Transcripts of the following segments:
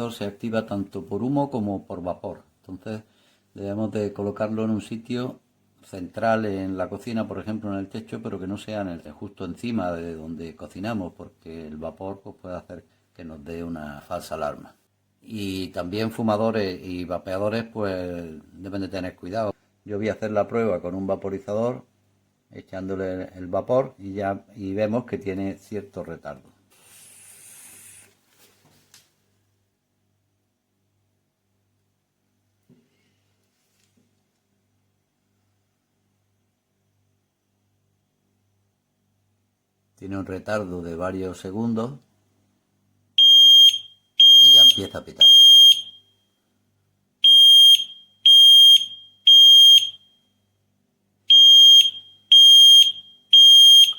vaporizador se activa tanto por humo como por vapor. Entonces debemos de colocarlo en un sitio central en la cocina, por ejemplo en el techo, pero que no sea justo encima de donde cocinamos, porque el vapor pues, puede hacer que nos dé una falsa alarma. Y también fumadores y vapeadores pues deben de tener cuidado. Yo voy a hacer la prueba con un vaporizador, echándole el vapor y vemos que tiene cierto retardo. Tiene un retardo de varios segundos y ya empieza a pitar.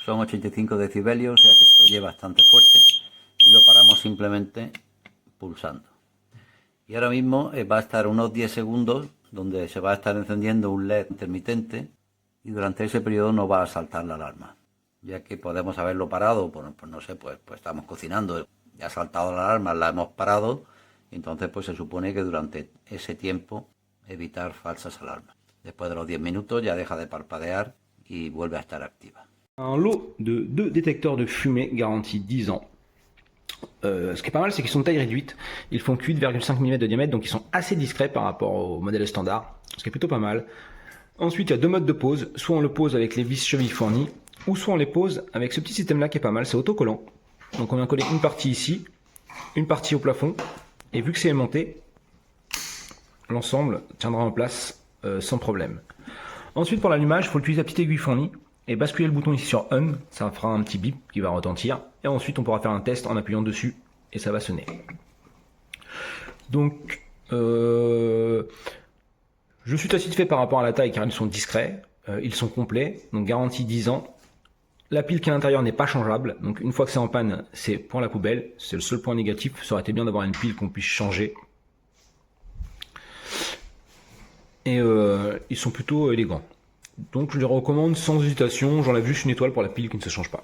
Son 85 decibelios, o sea que se oye bastante fuerte, y lo paramos simplemente pulsando. Y ahora mismo va a estar unos 10 segundos donde se va a estar encendiendo un LED intermitente, y durante ese periodo no va a saltar la alarma, ya que podemos haberlo parado, pues no sé, pues estamos cocinando, ya ha saltado la alarma, la hemos parado, y entonces pues se supone que durante ese tiempo evitar falsas alarmas. Después de los 10 minutos ya deja de parpadear y vuelve a estar activa. Un lot de 2 détecteurs de fumée garantie 10 ans. Ce qui est pas mal, c'est qu'ils sont de taille réduite. Ils font 8,5 mm de diamètre, donc ils sont assez discrets par rapport au modèle standard, ce qui est plutôt pas mal. Ensuite, il y a deux modes de pose. Soit on le pose avec les vis chevilles fournies, ou soit on les pose avec ce petit système-là qui est pas mal, c'est autocollant. Donc on vient coller une partie ici, une partie au plafond, et vu que c'est aimanté, l'ensemble tiendra en place sans problème. Ensuite, pour l'allumage, il faut utiliser la petite aiguille fournie et basculer le bouton ici sur On, ça fera un petit bip qui va retentir, et ensuite on pourra faire un test en appuyant dessus et ça va sonner. Donc, je suis satisfait par rapport à la taille car ils sont discrets, ils sont complets, donc garantie 10 ans. La pile qui est à l'intérieur n'est pas changeable, donc une fois que c'est en panne, c'est pour la poubelle, c'est le seul point négatif, ça aurait été bien d'avoir une pile qu'on puisse changer. Et ils sont plutôt élégants. Donc je les recommande sans hésitation, j'enlève juste une étoile pour la pile qui ne se change pas.